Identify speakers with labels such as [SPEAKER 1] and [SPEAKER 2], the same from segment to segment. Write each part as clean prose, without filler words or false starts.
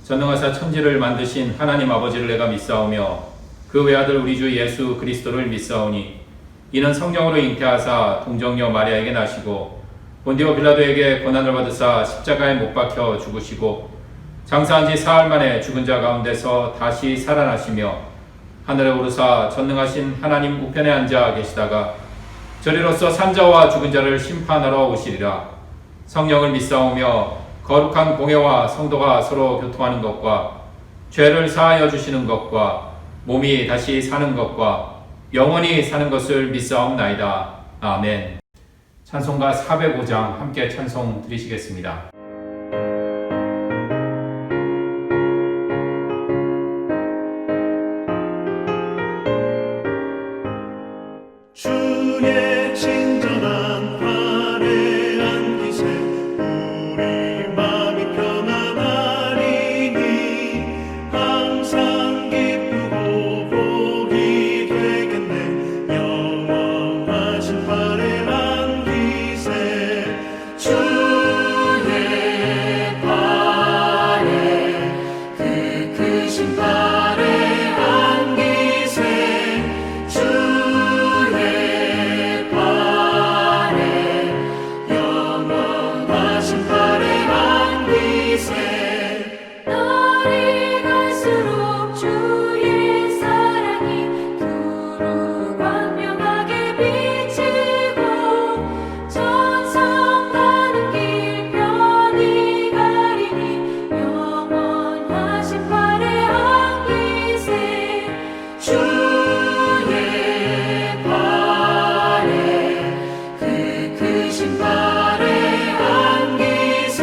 [SPEAKER 1] 전능하사 천지를 만드신 하나님 아버지를 내가 믿사오며 그 외아들 우리 주 예수 그리스도를 믿사오니 이는 성령으로 잉태하사 동정녀 마리아에게 나시고 본디오 빌라도에게 고난을 받으사 십자가에 못 박혀 죽으시고 장사한 지 사흘 만에 죽은 자 가운데서 다시 살아나시며 하늘에 오르사 전능하신 하나님 우편에 앉아 계시다가 저리로서 산자와 죽은 자를 심판하러 오시리라. 성령을 믿사오며 거룩한 공회와 성도가 서로 교통하는 것과 죄를 사하여 주시는 것과 몸이 다시 사는 것과 영원히 사는 것을 믿사옵나이다. 아멘. 찬송가 405장 함께 찬송 드리시겠습니다.
[SPEAKER 2] 주의 친절한 팔에 안기세 우리 마음이 편안하리니 항상 기쁘고 복이 되겠네. 영원하신 팔에 안기세 주의 팔에 그 크신 팔에 안기세
[SPEAKER 3] 날이 갈수록 주의 사랑이 두루 광명하게 비치고 천성 가는 길 편히 가리니 영원하신 팔에 안기세
[SPEAKER 2] 주의 팔에 그 크신 팔에 안기세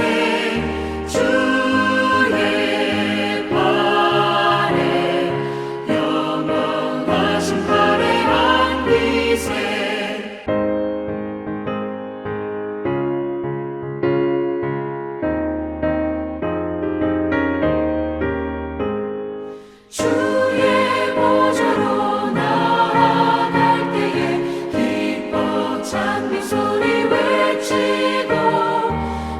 [SPEAKER 2] 주의 팔에 영원하신 팔에 안기세 주의 보좌로 나아갈 때에 기뻐 찬미 소리 외치고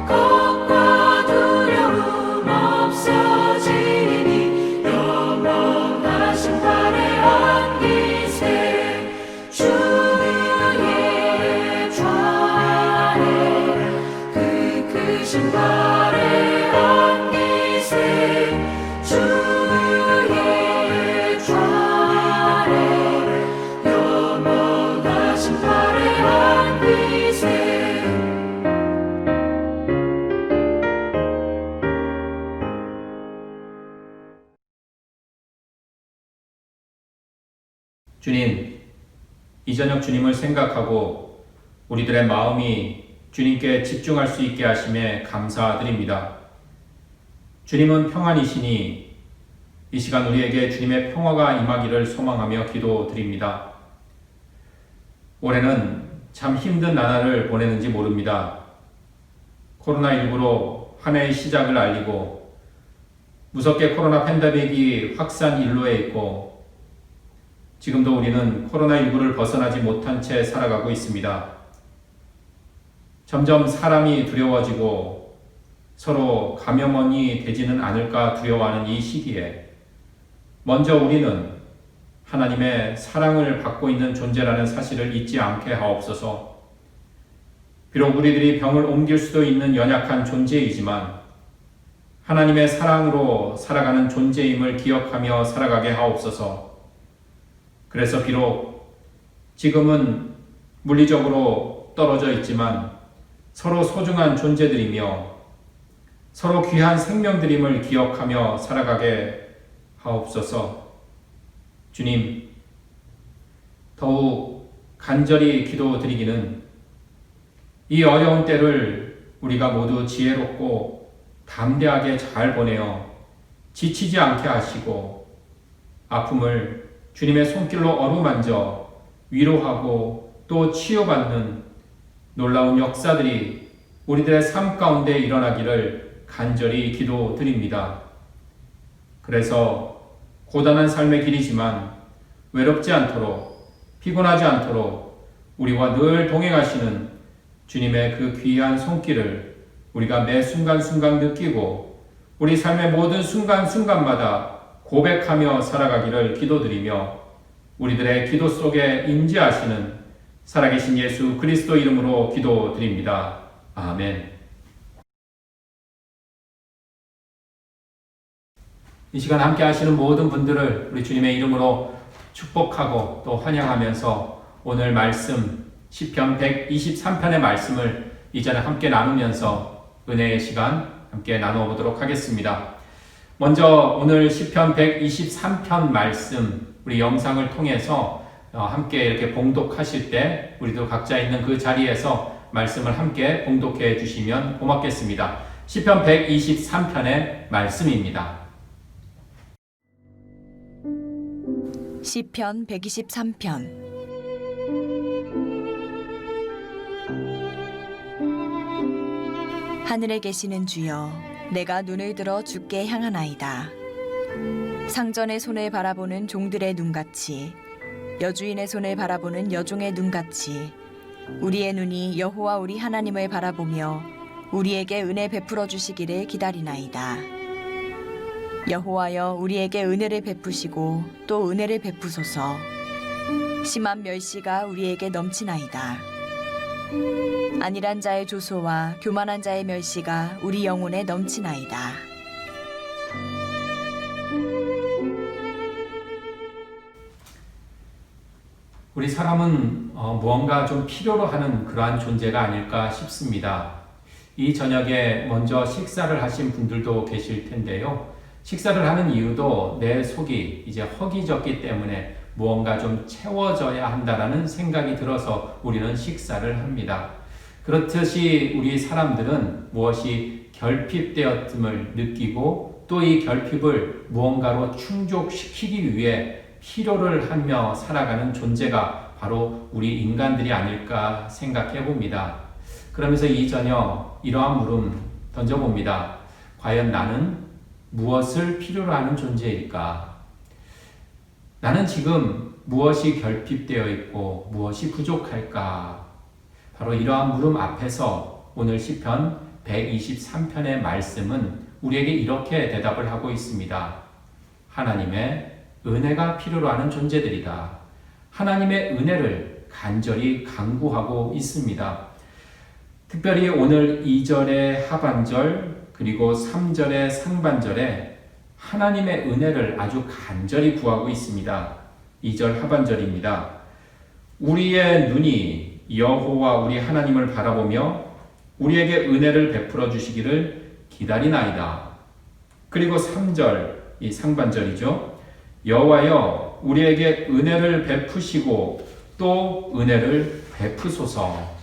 [SPEAKER 2] 겁과 두려움 없어지니 영원하신 팔에 안기세 주의 좌에 그 크신 팔에 안기세 주의 좌에 영원하신 팔에 안기세
[SPEAKER 1] 주님, 이 저녁 주님을 생각하고 우리들의 마음이 주님께 집중할 수 있게 하심에 감사드립니다. 주님은 평안이시니 이 시간 우리에게 주님의 평화가 임하기를 소망하며 기도드립니다. 올해는 참 힘든 나날을 보내는지 모릅니다. 코로나19로 한 해의 시작을 알리고 무섭게 코로나 팬데믹이 확산 일로에 있고 지금도 우리는 코로나19를 벗어나지 못한 채 살아가고 있습니다. 점점 사람이 두려워지고 서로 감염원이 되지는 않을까 두려워하는 이 시기에 먼저 우리는 하나님의 사랑을 받고 있는 존재라는 사실을 잊지 않게 하옵소서. 비록 우리들이 병을 옮길 수도 있는 연약한 존재이지만 하나님의 사랑으로 살아가는 존재임을 기억하며 살아가게 하옵소서. 그래서 비록 지금은 물리적으로 떨어져 있지만 서로 소중한 존재들이며 서로 귀한 생명들임을 기억하며 살아가게 하옵소서. 주님, 더욱 간절히 기도드리기는 이 어려운 때를 우리가 모두 지혜롭고 담대하게 잘 보내어 지치지 않게 하시고 아픔을 주님의 손길로 어루만져 위로하고 또 치유받는 놀라운 역사들이 우리들의 삶 가운데 일어나기를 간절히 기도드립니다. 그래서 고단한 삶의 길이지만 외롭지 않도록 피곤하지 않도록 우리와 늘 동행하시는 주님의 그 귀한 손길을 우리가 매 순간순간 느끼고 우리 삶의 모든 순간순간마다 고백하며 살아가기를 기도드리며 우리들의 기도 속에 임재하시는 살아계신 예수 그리스도 이름으로 기도드립니다. 아멘. 이 시간 함께 하시는 모든 분들을 우리 주님의 이름으로 축복하고 또 환영하면서 오늘 말씀 시편 123편의 말씀을 이전에 함께 나누면서 은혜의 시간 함께 나누어보도록 하겠습니다. 먼저 오늘 시편 123편 말씀 우리 영상을 통해서 함께 이렇게 봉독하실 때 우리도 각자 있는 그 자리에서 말씀을 함께 봉독해 주시면 고맙겠습니다. 시편 123편의 말씀입니다.
[SPEAKER 4] 시편 123편. 하늘에 계시는 주여, 내가 눈을 들어 주께 향하나이다. 상전의 손을 바라보는 종들의 눈같이, 여주인의 손을 바라보는 여종의 눈같이 우리의 눈이 여호와 우리 하나님을 바라보며 우리에게 은혜 베풀어 주시기를 기다리나이다. 여호와여, 우리에게 은혜를 베푸시고 또 은혜를 베푸소서. 심한 멸시가 우리에게 넘치나이다. 안일한 자의 조소와 교만한 자의 멸시가 우리 영혼에 넘치나이다.
[SPEAKER 1] 우리 사람은 무언가 좀 필요로 하는 그러한 존재가 아닐까 싶습니다. 이 저녁에 먼저 식사를 하신 분들도 계실 텐데요. 식사를 하는 이유도 내 속이 이제 허기졌기 때문에 무언가 좀 채워져야 한다라는 생각이 들어서 우리는 식사를 합니다. 그렇듯이 우리 사람들은 무엇이 결핍되었음을 느끼고 또 이 결핍을 무언가로 충족시키기 위해 필요를 하며 살아가는 존재가 바로 우리 인간들이 아닐까 생각해 봅니다. 그러면서 이 저녁 이러한 물음 던져봅니다. 과연 나는 무엇을 필요로 하는 존재일까? 나는 지금 무엇이 결핍되어 있고 무엇이 부족할까? 바로 이러한 물음 앞에서 오늘 시편 123편의 말씀은 우리에게 이렇게 대답을 하고 있습니다. 하나님의 은혜가 필요로 하는 존재들이다. 하나님의 은혜를 간절히 간구하고 있습니다. 특별히 오늘 2절의 하반절 그리고 3절의 상반절에 하나님의 은혜를 아주 간절히 구하고 있습니다. 2절 하반절입니다. 우리의 눈이 여호와 우리 하나님을 바라보며 우리에게 은혜를 베풀어 주시기를 기다리나이다. 그리고 3절, 이 상반절이죠. 여호와여, 우리에게 은혜를 베푸시고 또 은혜를 베푸소서.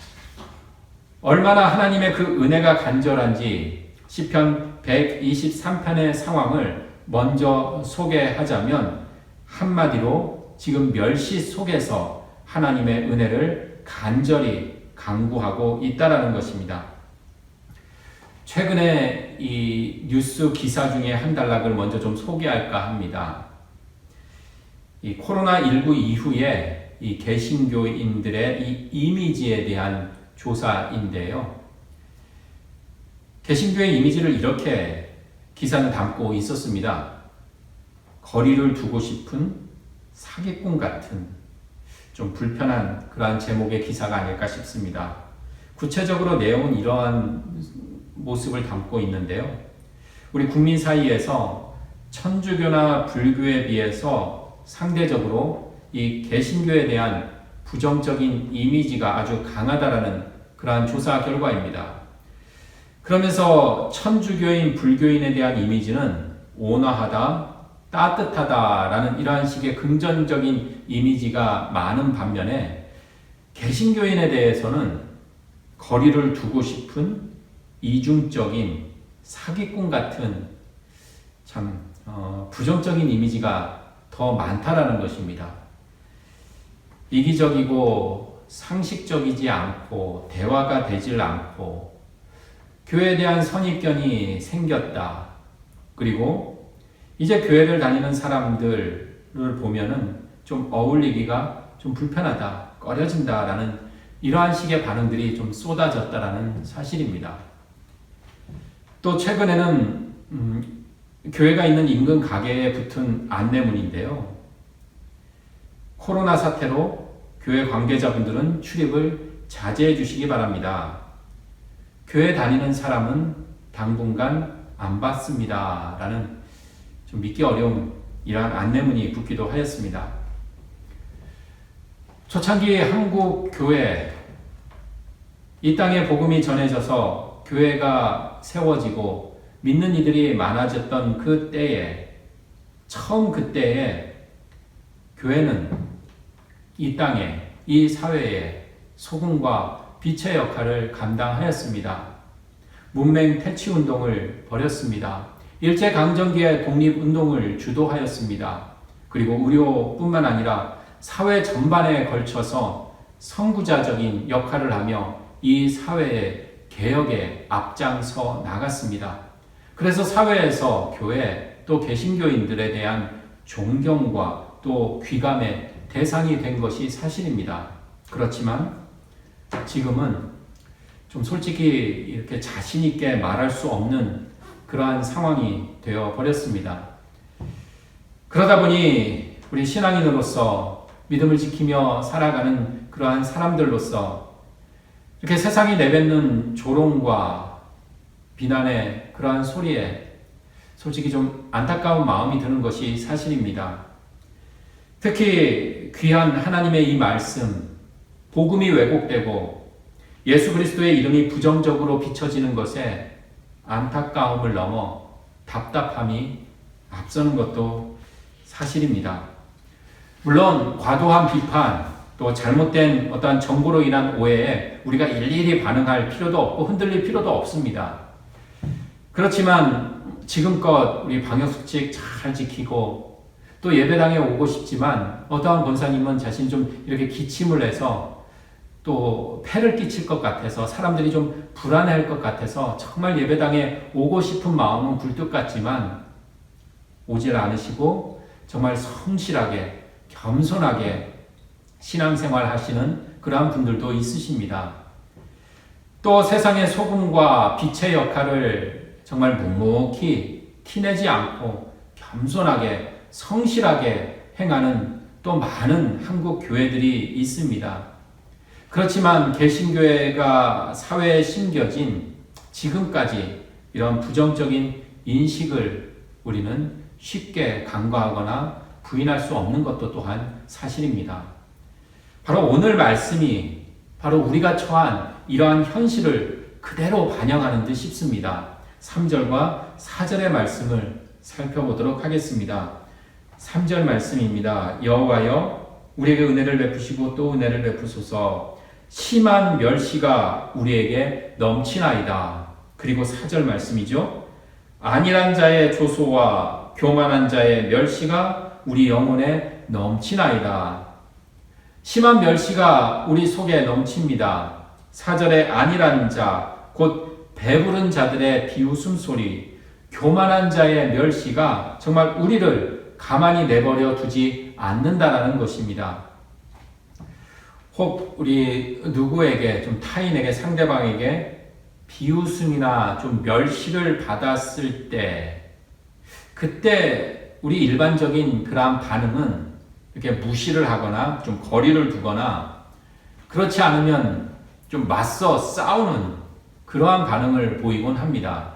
[SPEAKER 1] 얼마나 하나님의 그 은혜가 간절한지 시편 123편의 상황을 먼저 소개하자면 한마디로 지금 멸시 속에서 하나님의 은혜를 간절히 간구하고 있다라는 것입니다. 최근에 이 뉴스 기사 중에 한 단락을 먼저 좀 소개할까 합니다. 이 코로나19 이후에 이 개신교인들의 이 이미지에 대한 조사인데요. 개신교의 이미지를 이렇게 기사는 담고 있었습니다. 거리를 두고 싶은 사기꾼 같은 좀 불편한 그러한 제목의 기사가 아닐까 싶습니다. 구체적으로 내용은 이러한 모습을 담고 있는데요. 우리 국민 사이에서 천주교나 불교에 비해서 상대적으로 이 개신교에 대한 부정적인 이미지가 아주 강하다라는 그러한 조사 결과입니다. 그러면서 천주교인, 불교인에 대한 이미지는 온화하다, 따뜻하다라는 이러한 식의 긍정적인 이미지가 많은 반면에 개신교인에 대해서는 거리를 두고 싶은 이중적인 사기꾼 같은 참 부정적인 이미지가 더 많다라는 것입니다. 이기적이고 상식적이지 않고 대화가 되질 않고 교회에 대한 선입견이 생겼다. 그리고 이제 교회를 다니는 사람들을 보면은 좀 어울리기가 좀 불편하다, 꺼려진다라는 이러한 식의 반응들이 좀 쏟아졌다라는 사실입니다. 또 최근에는 교회가 있는 인근 가게에 붙은 안내문인데요. 코로나 사태로 교회 관계자분들은 출입을 자제해 주시기 바랍니다. 교회 다니는 사람은 당분간 안 받습니다. 라는 좀 믿기 어려운 이러한 안내문이 붙기도 하였습니다. 초창기 한국 교회, 이 땅에 복음이 전해져서 교회가 세워지고 믿는 이들이 많아졌던 그 때에, 처음 그때에 교회는 이 땅에, 이 사회에 소금과 빛의 역할을 감당하였습니다. 문맹 퇴치운동을 벌였습니다. 일제강점기의 독립운동을 주도하였습니다. 그리고 의료뿐만 아니라 사회 전반에 걸쳐서 선구자적인 역할을 하며 이 사회의 개혁에 앞장서 나갔습니다. 그래서 사회에서 교회 또 개신교인들에 대한 존경과 또 귀감의 대상이 된 것이 사실입니다. 그렇지만 지금은 좀 솔직히 이렇게 자신 있게 말할 수 없는 그러한 상황이 되어 버렸습니다. 그러다 보니 우리 신앙인으로서 믿음을 지키며 살아가는 그러한 사람들로서 이렇게 세상이 내뱉는 조롱과 비난의 그러한 소리에 솔직히 좀 안타까운 마음이 드는 것이 사실입니다. 특히 귀한 하나님의 이 말씀, 복음이 왜곡되고 예수 그리스도의 이름이 부정적으로 비춰지는 것에 안타까움을 넘어 답답함이 앞서는 것도 사실입니다. 물론 과도한 비판, 또 잘못된 어떠한 정보로 인한 오해에 우리가 일일이 반응할 필요도 없고 흔들릴 필요도 없습니다. 그렇지만 지금껏 우리 방역수칙 잘 지키고 또 예배당에 오고 싶지만 어떠한 권사님은 자신 좀 이렇게 기침을 해서 또 폐를 끼칠 것 같아서 사람들이 좀 불안해할 것 같아서 정말 예배당에 오고 싶은 마음은 굴뚝 같지만 오질 않으시고 정말 성실하게 겸손하게 신앙생활 하시는 그러한 분들도 있으십니다. 또 세상의 소금과 빛의 역할을 정말 묵묵히 티내지 않고 겸손하게 성실하게 행하는 또 많은 한국 교회들이 있습니다. 그렇지만 개신교회가 사회에 심겨진 지금까지 이런 부정적인 인식을 우리는 쉽게 간과하거나 부인할 수 없는 것도 또한 사실입니다. 바로 오늘 말씀이 바로 우리가 처한 이러한 현실을 그대로 반영하는 듯 싶습니다. 3절과 4절의 말씀을 살펴보도록 하겠습니다. 3절 말씀입니다. 여호와여 우리에게 은혜를 베푸시고 또 은혜를 베푸소서. 심한 멸시가 우리에게 넘치나이다. 그리고 4절 말씀이죠. 안일한 자의 조소와 교만한 자의 멸시가 우리 영혼에 넘치나이다. 심한 멸시가 우리 속에 넘칩니다. 4절에 안일한 자, 곧 배부른 자들의 비웃음 소리, 교만한 자의 멸시가 정말 우리를 가만히 내버려 두지 않는다라는 것입니다. 혹 우리 누구에게 좀 타인에게 상대방에게 비웃음이나 좀 멸시를 받았을 때 그때 우리 일반적인 그러한 반응은 이렇게 무시를 하거나 좀 거리를 두거나 그렇지 않으면 좀 맞서 싸우는 그러한 반응을 보이곤 합니다.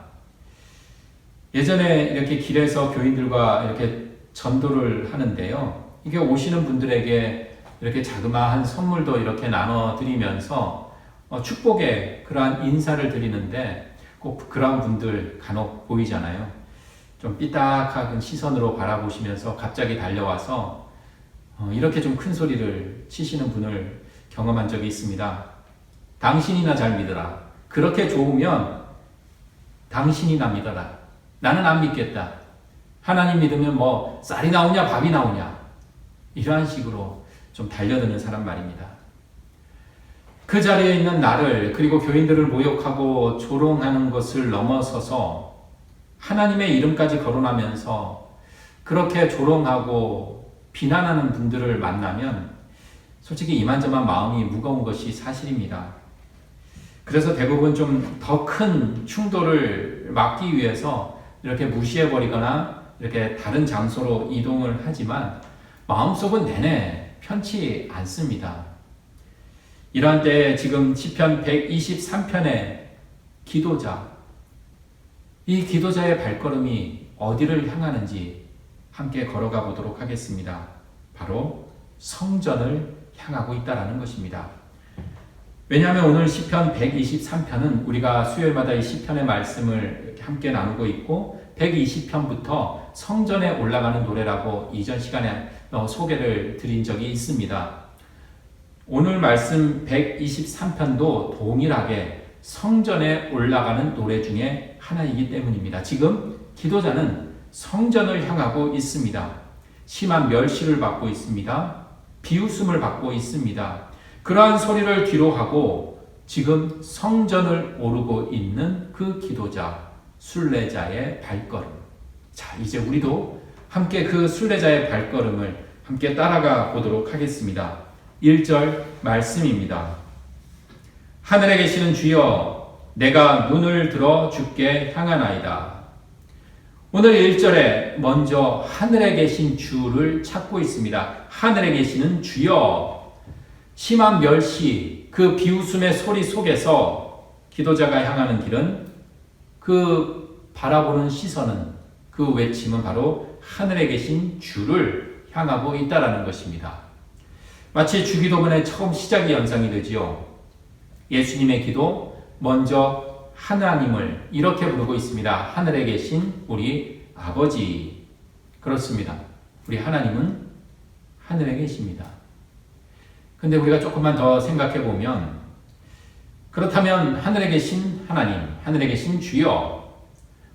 [SPEAKER 1] 예전에 이렇게 길에서 교인들과 이렇게 전도를 하는데요. 이게 오시는 분들에게 이렇게 자그마한 선물도 이렇게 나눠드리면서 축복의 그러한 인사를 드리는데 꼭 그러한 분들 간혹 보이잖아요. 좀 삐딱한 시선으로 바라보시면서 갑자기 달려와서 이렇게 좀 큰 소리를 치시는 분을 경험한 적이 있습니다. 당신이나 잘 믿어라. 그렇게 좋으면 당신이나 믿어라. 나는 안 믿겠다. 하나님 믿으면 뭐 쌀이 나오냐 밥이 나오냐. 이러한 식으로 좀 달려드는 사람 말입니다. 그 자리에 있는 나를 그리고 교인들을 모욕하고 조롱하는 것을 넘어서서 하나님의 이름까지 거론하면서 그렇게 조롱하고 비난하는 분들을 만나면 솔직히 이만저만 마음이 무거운 것이 사실입니다. 그래서 대부분 좀 더 큰 충돌을 막기 위해서 이렇게 무시해버리거나 이렇게 다른 장소로 이동을 하지만 마음속은 내내 편치 않습니다. 이러한 때에 지금 시편 123편의 기도자, 이 기도자의 발걸음이 어디를 향하는지 함께 걸어가 보도록 하겠습니다. 바로 성전을 향하고 있다는 것입니다. 왜냐하면 오늘 시편 123편은 우리가 수요일마다 이 시편의 말씀을 함께 나누고 있고 120편부터 성전에 올라가는 노래라고 이전 시간에 소개를 드린 적이 있습니다. 오늘 말씀 123편도 동일하게 성전에 올라가는 노래 중에 하나이기 때문입니다. 지금 기도자는 성전을 향하고 있습니다. 심한 멸시를 받고 있습니다. 비웃음을 받고 있습니다. 그러한 소리를 뒤로하고 지금 성전을 오르고 있는 그 기도자, 순례자의 발걸음. 자, 이제 우리도 함께 그 순례자의 발걸음을 함께 따라가 보도록 하겠습니다. 1절 말씀입니다. 하늘에 계시는 주여, 내가 눈을 들어 주께 향하나이다. 오늘 1절에 먼저 하늘에 계신 주를 찾고 있습니다. 하늘에 계시는 주여. 심한 멸시, 그 비웃음의 소리 속에서 기도자가 향하는 길은 그 바라보는 시선은, 그 외침은 바로 하늘에 계신 주를 향하고 있다는 것입니다. 마치 주기도문의 처음 시작이 연상이 되지요. 예수님의 기도, 먼저 하나님을 이렇게 부르고 있습니다. 하늘에 계신 우리 아버지. 그렇습니다. 우리 하나님은 하늘에 계십니다. 근데 우리가 조금만 더 생각해 보면, 그렇다면 하늘에 계신 하나님, 하늘에 계신 주여,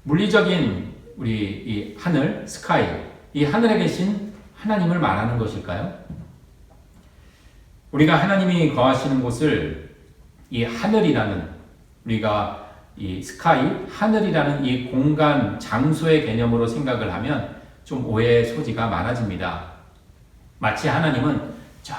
[SPEAKER 1] 물리적인 우리 이 하늘, 스카이, 이 하늘에 계신 하나님을 말하는 것일까요? 우리가 하나님이 거하시는 곳을 이 하늘이라는, 우리가 이 스카이, 하늘이라는 이 공간, 장소의 개념으로 생각을 하면 좀 오해의 소지가 많아집니다. 마치 하나님은 저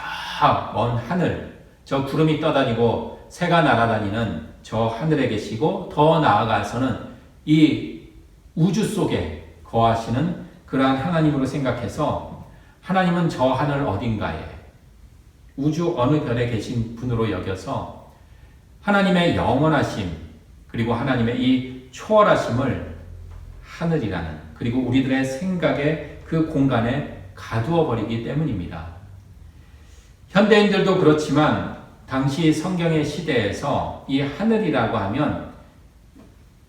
[SPEAKER 1] 먼 하늘, 저 구름이 떠다니고 새가 날아다니는 저 하늘에 계시고, 더 나아가서는 이 우주 속에 거하시는 그러한 하나님으로 생각해서 하나님은 저 하늘 어딘가에, 우주 어느 별에 계신 분으로 여겨서 하나님의 영원하심, 그리고 하나님의 이 초월하심을 하늘이라는, 그리고 우리들의 생각의 그 공간에 가두어 버리기 때문입니다. 현대인들도 그렇지만 당시 성경의 시대에서 이 하늘이라고 하면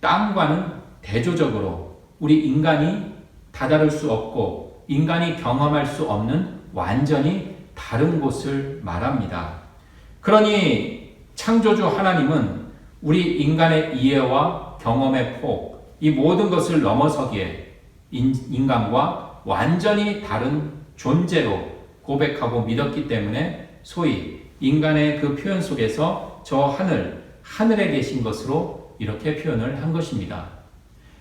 [SPEAKER 1] 땅과는 대조적으로 우리 인간이 다다를 수 없고 인간이 경험할 수 없는 완전히 다른 곳을 말합니다. 그러니 창조주 하나님은 우리 인간의 이해와 경험의 폭, 이 모든 것을 넘어서기에 인간과 완전히 다른 존재로 고백하고 믿었기 때문에 소위 인간의 그 표현 속에서 저 하늘에 계신 것으로 이렇게 표현을 한 것입니다.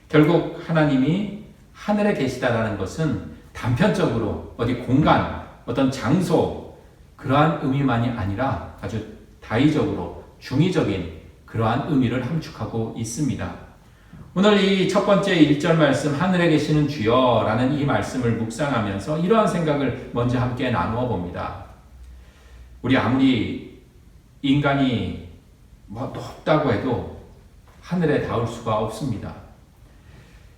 [SPEAKER 1] 결국 하나님이 하늘에 계시다라는 것은 단편적으로 어디 공간, 어떤 장소, 그러한 의미만이 아니라 아주 다의적으로 중의적인 그러한 의미를 함축하고 있습니다. 오늘 이 첫 번째 1절 말씀, 하늘에 계시는 주여라는 이 말씀을 묵상하면서 이러한 생각을 먼저 함께 나누어 봅니다. 우리 아무리 인간이 높다고 해도 하늘에 닿을 수가 없습니다.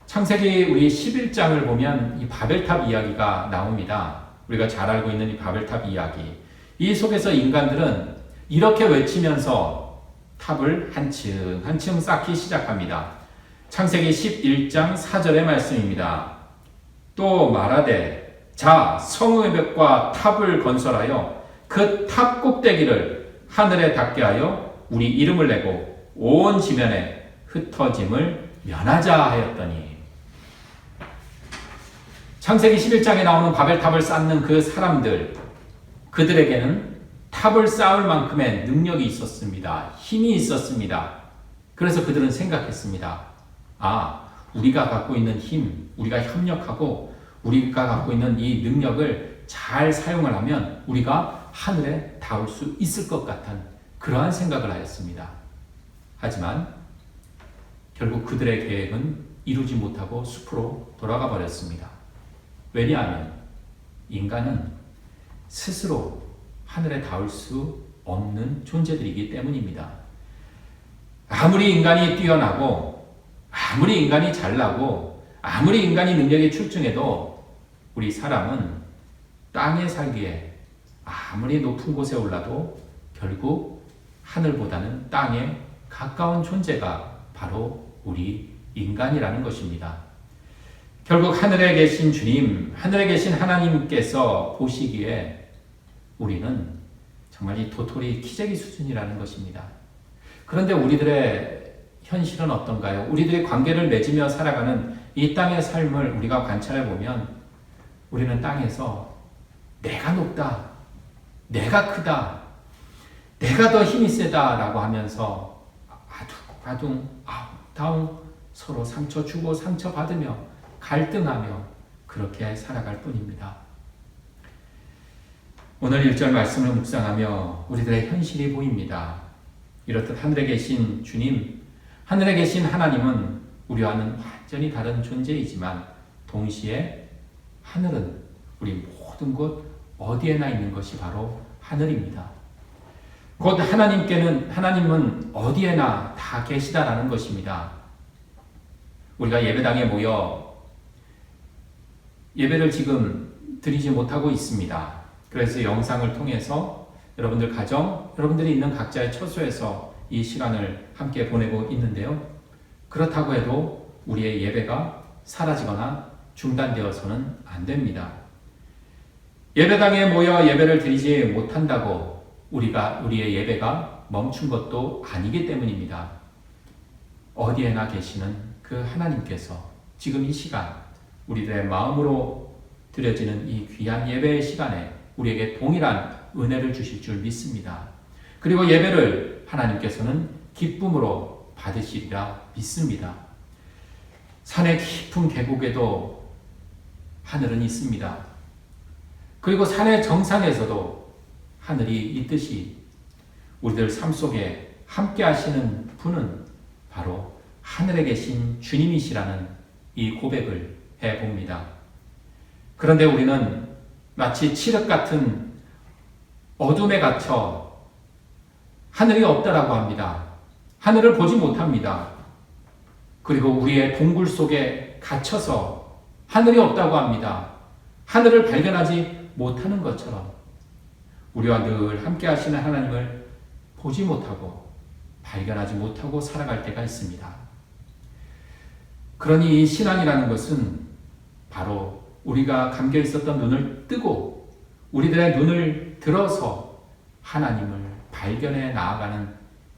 [SPEAKER 1] 창세기 우리 11장을 보면 이 바벨탑 이야기가 나옵니다. 우리가 잘 알고 있는 이 바벨탑 이야기. 이 속에서 인간들은 이렇게 외치면서 탑을 한층 한층 쌓기 시작합니다. 창세기 11장 4절의 말씀입니다. 또 말하되 자 성읍의 벽과 탑을 건설하여 그 탑 꼭대기를 하늘에 닿게 하여 우리 이름을 내고 온 지면에 흩어짐을 면하자 하였더니. 창세기 11장에 나오는 바벨탑을 쌓는 그 사람들, 그들에게는 탑을 쌓을 만큼의 능력이 있었습니다. 힘이 있었습니다. 그래서 그들은 생각했습니다. 우리가 갖고 있는 힘, 우리가 협력하고 우리가 갖고 있는 이 능력을 잘 사용을 하면 우리가 하늘에 닿을 수 있을 것 같은 그러한 생각을 하였습니다. 하지만 결국 그들의 계획은 이루지 못하고 숲으로 돌아가 버렸습니다. 왜냐하면 인간은 스스로 하늘에 닿을 수 없는 존재들이기 때문입니다. 아무리 인간이 뛰어나고 아무리 인간이 잘나고 아무리 인간이 능력이 출중해도 우리 사람은 땅에 살기에 아무리 높은 곳에 올라도 결국 하늘보다는 땅에 가까운 존재가 바로 우리 인간이라는 것입니다. 결국 하늘에 계신 주님, 하늘에 계신 하나님께서 보시기에 우리는 정말 이 도토리 키재기 수준이라는 것입니다. 그런데 우리들의 현실은 어떤가요? 우리들의 관계를 맺으며 살아가는 이 땅의 삶을 우리가 관찰해 보면 우리는 땅에서 내가 높다, 내가 크다, 내가 더 힘이 세다라고 하면서 아둥바둥 아웅다웅 서로 상처 주고 상처 받으며 갈등하며 그렇게 살아갈 뿐입니다. 오늘 1절 말씀을 묵상하며 우리들의 현실이 보입니다. 이렇듯 하늘에 계신 주님, 하늘에 계신 하나님은 우리와는 완전히 다른 존재이지만 동시에 하늘은 우리 모든 곳 어디에나 있는 것이 바로 하늘입니다. 곧 하나님은 어디에나 다 계시다라는 것입니다. 우리가 예배당에 모여 예배를 지금 드리지 못하고 있습니다. 그래서 영상을 통해서 여러분들 가정, 여러분들이 있는 각자의 처소에서 이 시간을 함께 보내고 있는데요. 그렇다고 해도 우리의 예배가 사라지거나 중단되어서는 안 됩니다. 예배당에 모여 예배를 드리지 못한다고 우리의 예배가 멈춘 것도 아니기 때문입니다. 어디에나 계시는 그 하나님께서 지금 이 시간 우리들의 마음으로 드려지는 이 귀한 예배의 시간에 우리에게 동일한 은혜를 주실 줄 믿습니다. 그리고 예배를 하나님께서는 기쁨으로 받으시리라 믿습니다. 산의 깊은 계곡에도 하늘은 있습니다. 그리고 산의 정상에서도 하늘이 있듯이 우리들 삶 속에 함께 하시는 분은 바로 하늘에 계신 주님이시라는 이 고백을 해봅니다. 그런데 우리는 마치 칠흑 같은 어둠에 갇혀 하늘이 없다라고 합니다. 하늘을 보지 못합니다. 그리고 우리의 동굴 속에 갇혀서 하늘이 없다고 합니다. 하늘을 발견하지 못하는 것처럼 우리와 늘 함께 하시는 하나님을 보지 못하고 발견하지 못하고 살아갈 때가 있습니다. 그러니 이 신앙이라는 것은 바로 우리가 감겨 있었던 눈을 뜨고 우리들의 눈을 들어서 하나님을 발견해 나아가는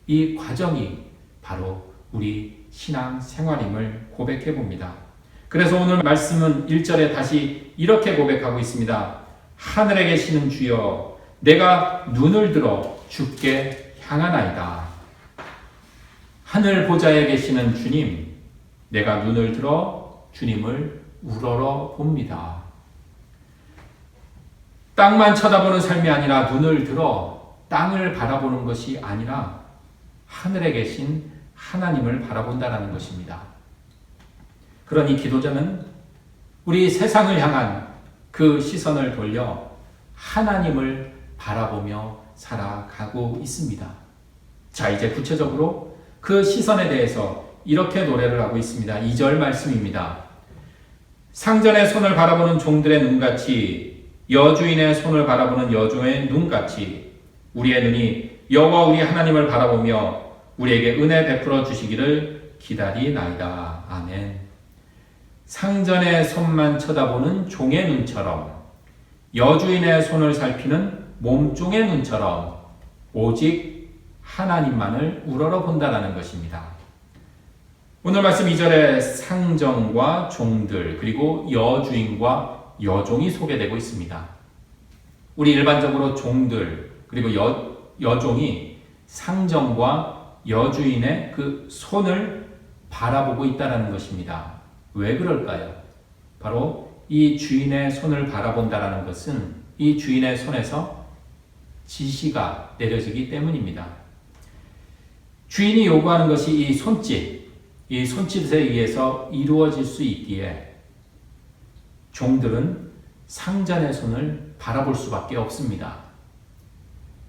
[SPEAKER 1] 이 과정이 바로 우리 신앙 생활임을 고백해 봅니다. 그래서 오늘 말씀은 1절에 다시 이렇게 고백하고 있습니다. 하늘에 계시는 주여 내가 눈을 들어 주께 향하나이다. 하늘 보좌에 계시는 주님, 내가 눈을 들어 주님을 우러러 봅니다. 땅만 쳐다보는 삶이 아니라 눈을 들어 땅을 바라보는 것이 아니라 하늘에 계신 하나님을 바라본다라는 것입니다. 그러니 기도자는 우리 세상을 향한 그 시선을 돌려 하나님을 바라보며 살아가고 있습니다. 자, 이제 구체적으로 그 시선에 대해서 이렇게 노래를 하고 있습니다. 2절 말씀입니다. 상전의 손을 바라보는 종들의 눈같이 여주인의 손을 바라보는 여종의 눈같이 우리의 눈이 여호와 우리 하나님을 바라보며 우리에게 은혜 베풀어 주시기를 기다리나이다. 아멘. 상전의 손만 쳐다보는 종의 눈처럼 여주인의 손을 살피는 몸종의 눈처럼 오직 하나님만을 우러러 본다라는 것입니다. 오늘 말씀 2절에 상정과 종들 그리고 여주인과 여종이 소개되고 있습니다. 우리 일반적으로 종들 그리고 여종이 상정과 여주인의 그 손을 바라보고 있다는 것입니다. 왜 그럴까요? 바로 이 주인의 손을 바라본다는 것은 이 주인의 손에서 지시가 내려지기 때문입니다. 주인이 요구하는 것이 이 손짓, 이 손짓에 의해서 이루어질 수 있기에 종들은 상전의 손을 바라볼 수밖에 없습니다.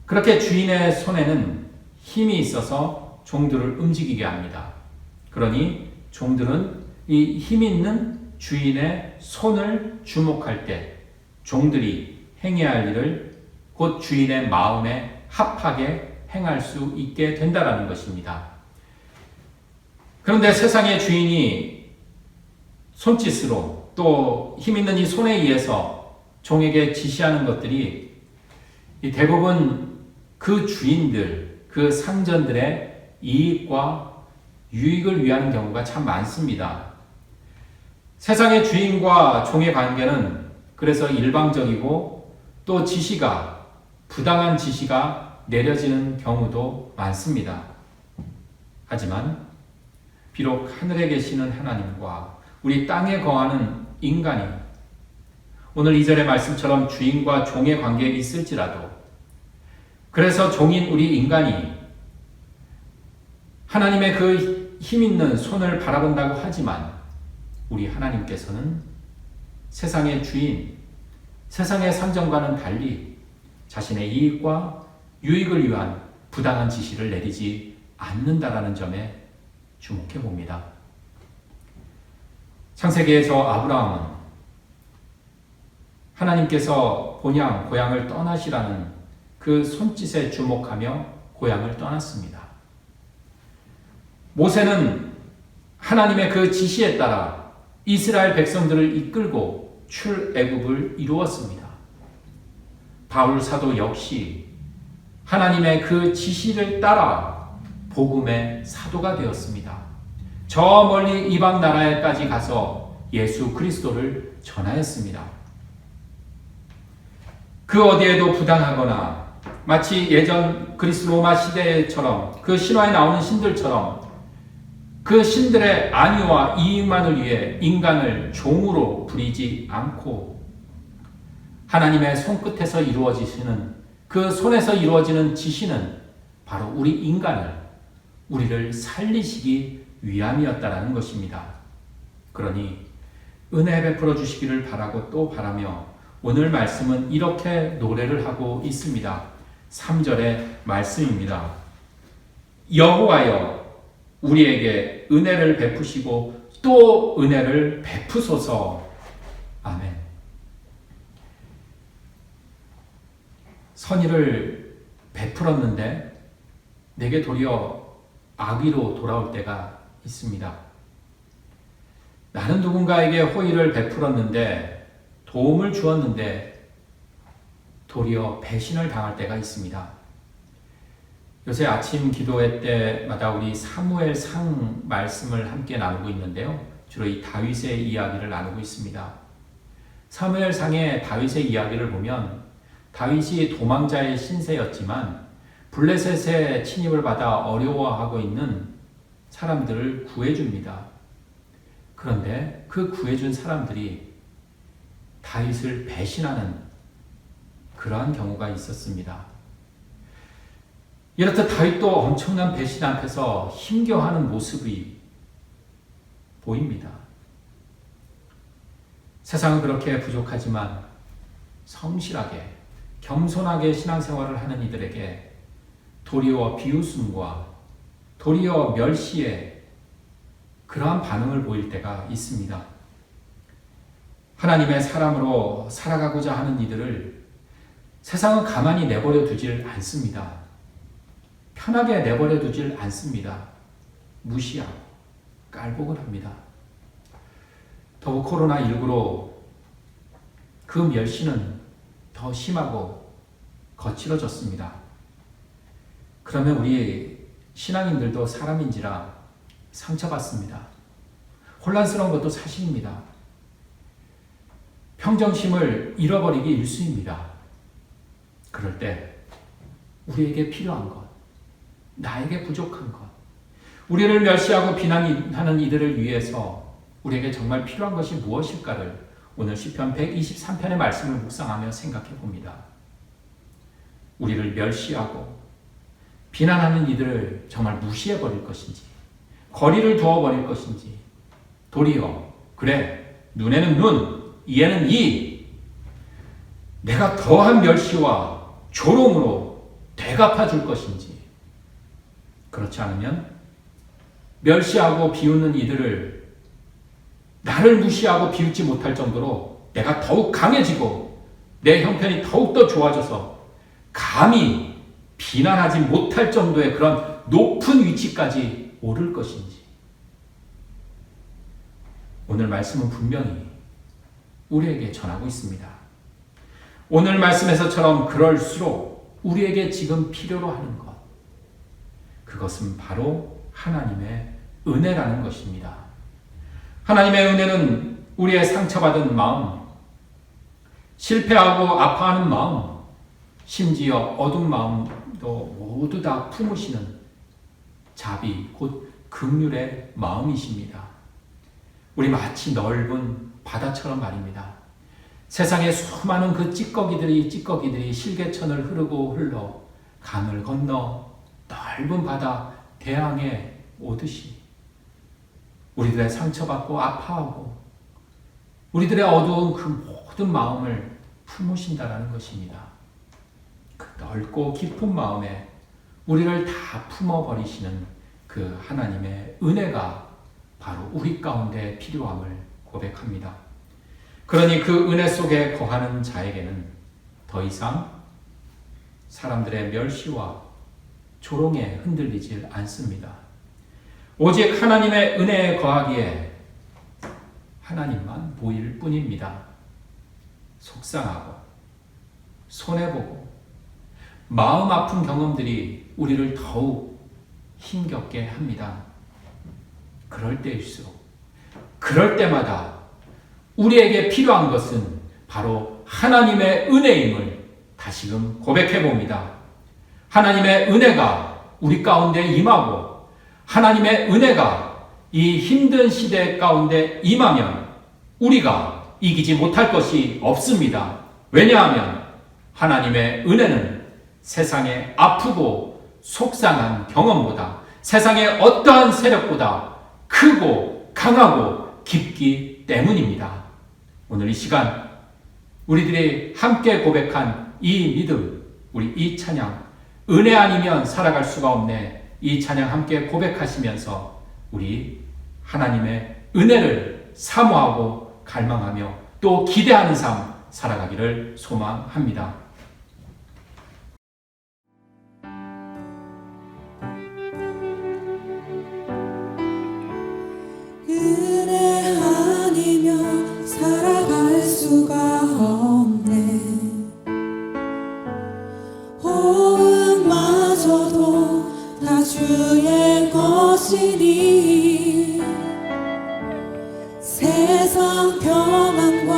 [SPEAKER 1] 그렇게 주인의 손에는 힘이 있어서 종들을 움직이게 합니다. 그러니 종들은 이 힘 있는 주인의 손을 주목할 때 종들이 행해야 할 일을 곧 주인의 마음에 합하게 행할 수 있게 된다는 것입니다. 그런데 세상의 주인이 손짓으로 또 힘 있는 이 손에 의해서 종에게 지시하는 것들이 대부분 그 주인들, 그 상전들의 이익과 유익을 위한 경우가 참 많습니다. 세상의 주인과 종의 관계는 그래서 일방적이고 또 지시가, 부당한 지시가 내려지는 경우도 많습니다. 하지만 비록 하늘에 계시는 하나님과 우리 땅에 거하는 인간이 오늘 2절의 말씀처럼 주인과 종의 관계에 있을지라도 그래서 종인 우리 인간이 하나님의 그 힘 있는 손을 바라본다고 하지만 우리 하나님께서는 세상의 주인, 세상의 상전과는 달리 자신의 이익과 유익을 위한 부당한 지시를 내리지 않는다라는 점에 주목해 봅니다. 창세기에서 아브라함은 하나님께서 본향, 고향을 떠나시라는 그 손짓에 주목하며 고향을 떠났습니다. 모세는 하나님의 그 지시에 따라 이스라엘 백성들을 이끌고 출애굽을 이루었습니다. 바울 사도 역시 하나님의 그 지시를 따라 복음의 사도가 되었습니다. 저 멀리 이방 나라에까지 가서 예수 그리스도를 전하였습니다. 그 어디에도 부당하거나 마치 예전 그리스 로마 시대처럼 그 신화에 나오는 신들처럼 그 신들의 안위와 이익만을 위해 인간을 종으로 부리지 않고 하나님의 손끝에서 이루어지시는 그 손에서 이루어지는 지시는 바로 우리 인간을, 우리를 살리시기 위함이었다라는 것입니다. 그러니 은혜 베풀어 주시기를 바라고 또 바라며 오늘 말씀은 이렇게 노래를 하고 있습니다. 3절의 말씀입니다. 여호와여 우리에게 은혜를 베푸시고 또 은혜를 베푸소서. 아멘. 선의를 베풀었는데 내게 도리어 악의로 돌아올 때가 있습니다. 나는 누군가에게 호의를 베풀었는데 도움을 주었는데 도리어 배신을 당할 때가 있습니다. 요새 아침 기도회 때마다 우리 사무엘상 말씀을 함께 나누고 있는데요. 주로 이 다윗의 이야기를 나누고 있습니다. 사무엘상의 다윗의 이야기를 보면 다윗이 도망자의 신세였지만 블레셋의 침입을 받아 어려워하고 있는 사람들을 구해줍니다. 그런데 그 구해준 사람들이 다윗을 배신하는 그러한 경우가 있었습니다. 이렇듯 다윗도 엄청난 배신 앞에서 힘겨워하는 모습이 보입니다. 세상은 그렇게 부족하지만 성실하게, 겸손하게 신앙생활을 하는 이들에게 도리어 비웃음과 도리어 멸시의 그러한 반응을 보일 때가 있습니다. 하나님의 사람으로 살아가고자 하는 이들을 세상은 가만히 내버려 두질 않습니다. 편하게 내버려 두질 않습니다. 무시하고 깔복을 합니다. 더욱 코로나19로 그 멸시는 더 심하고 거칠어졌습니다. 그러면 우리 신앙인들도 사람인지라 상처받습니다. 혼란스러운 것도 사실입니다. 평정심을 잃어버리기 일쑤입니다. 그럴 때 우리에게 필요한 것, 나에게 부족한 것, 우리를 멸시하고 비난하는 이들을 위해서 우리에게 정말 필요한 것이 무엇일까를 오늘 시편 123편의 말씀을 묵상하며 생각해 봅니다. 우리를 멸시하고 비난하는 이들을 정말 무시해 버릴 것인지, 거리를 두어버릴 것인지 도리어 그래 눈에는 눈, 이에는 이 내가 더한 멸시와 조롱으로 되갚아 줄 것인지 그렇지 않으면 멸시하고 비웃는 이들을 나를 무시하고 비웃지 못할 정도로 내가 더욱 강해지고 내 형편이 더욱더 좋아져서 감히 비난하지 못할 정도의 그런 높은 위치까지 오를 것인지 오늘 말씀은 분명히 우리에게 전하고 있습니다. 오늘 말씀에서처럼 그럴수록 우리에게 지금 필요로 하는 것 그것은 바로 하나님의 은혜라는 것입니다. 하나님의 은혜는 우리의 상처받은 마음, 실패하고 아파하는 마음, 심지어 어두운 마음도 모두 다 품으시는 자비, 곧 긍휼의 마음이십니다. 우리 마치 넓은 바다처럼 말입니다. 세상에 수많은 그 찌꺼기들이 실개천을 흐르고 흘러 강을 건너 넓은 바다 대양에 오듯이 우리들의 상처받고 아파하고 우리들의 어두운 그 모든 마음을 품으신다라는 것입니다. 그 넓고 깊은 마음에 우리를 다 품어버리시는 그 하나님의 은혜가 바로 우리 가운데 필요함을 고백합니다. 그러니 그 은혜 속에 거하는 자에게는 더 이상 사람들의 멸시와 조롱에 흔들리질 않습니다. 오직 하나님의 은혜에 거하기에 하나님만 보일 뿐입니다. 속상하고 손해보고 마음 아픈 경험들이 우리를 더욱 힘겹게 합니다. 그럴 때일수록 그럴 때마다 우리에게 필요한 것은 바로 하나님의 은혜임을 다시금 고백해 봅니다. 하나님의 은혜가 우리 가운데 임하고 하나님의 은혜가 이 힘든 시대 가운데 임하면 우리가 이기지 못할 것이 없습니다. 왜냐하면 하나님의 은혜는 세상의 아프고 속상한 경험보다 세상의 어떠한 세력보다 크고 강하고 깊기 때문입니다. 오늘 이 시간 우리들이 함께 고백한 이 믿음, 우리 이 찬양, 은혜 아니면 살아갈 수가 없네. 이 찬양 함께 고백하시면서 우리 하나님의 은혜를 사모하고 갈망하며 또 기대하는 삶 살아가기를 소망합니다.
[SPEAKER 3] 은혜 아니면 살아갈 수가 없네. 호흡마저도 다 주의 것이니 세상 평안과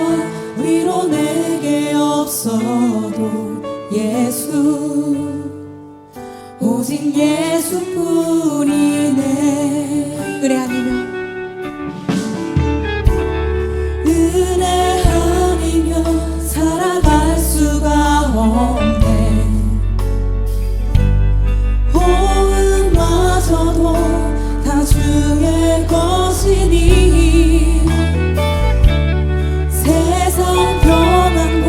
[SPEAKER 3] 위로 내게 없어도 예수 오직 예수뿐이네. 은혜 아니면 은혜 아니면 살아갈 수가 없네. 호흡마저도 다 주의 것이니 세상 평안과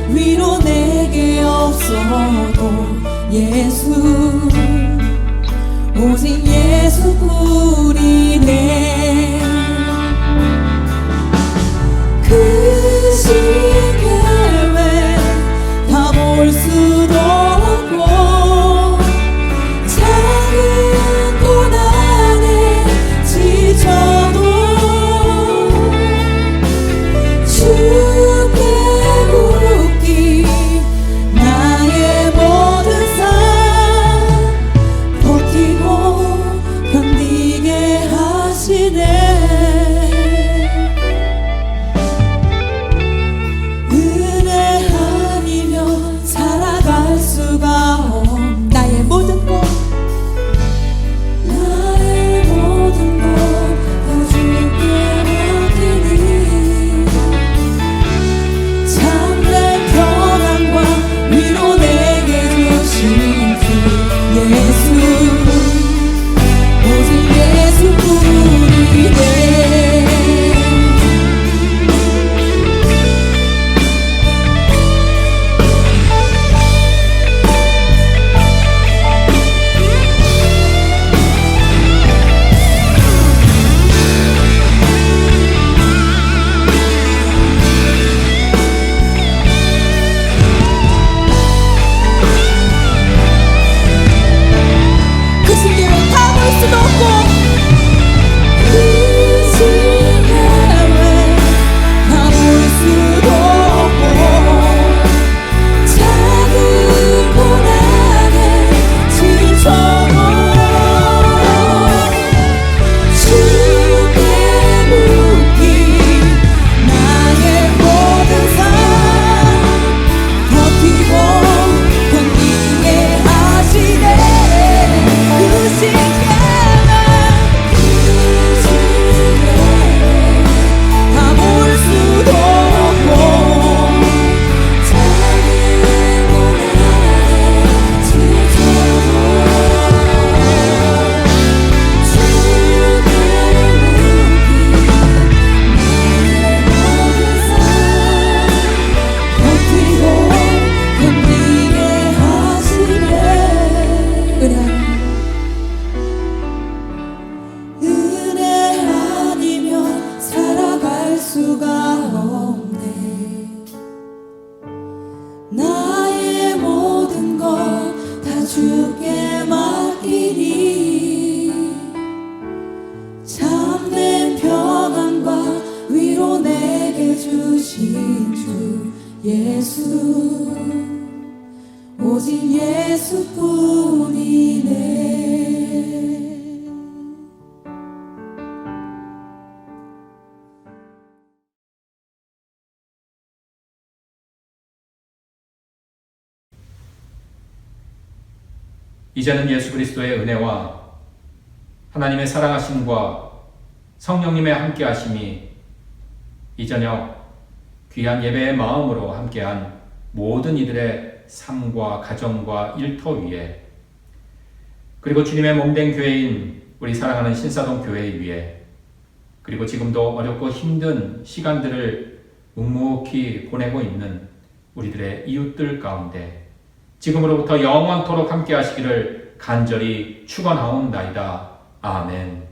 [SPEAKER 3] 위로 내게 없어도 예수 오직 예수뿐이네. 그 시계 계획 다 볼 수도 없고 작은 고난에 지쳐도 주께 묻기 나의 모든 삶 버티고 견디게 하시 예수 오직 예수뿐이네.
[SPEAKER 1] 이제는 예수 그리스도의 은혜와 하나님의 사랑하심과 성령님의 함께하심이 이 저녁 귀한 예배의 마음으로 함께한 모든 이들의 삶과 가정과 일터 위에, 그리고 주님의 몸된 교회인 우리 사랑하는 신사동 교회 위에, 그리고 지금도 어렵고 힘든 시간들을 묵묵히 보내고 있는 우리들의 이웃들 가운데 지금으로부터 영원토록 함께 하시기를 간절히 축원하옵나이다. 아멘.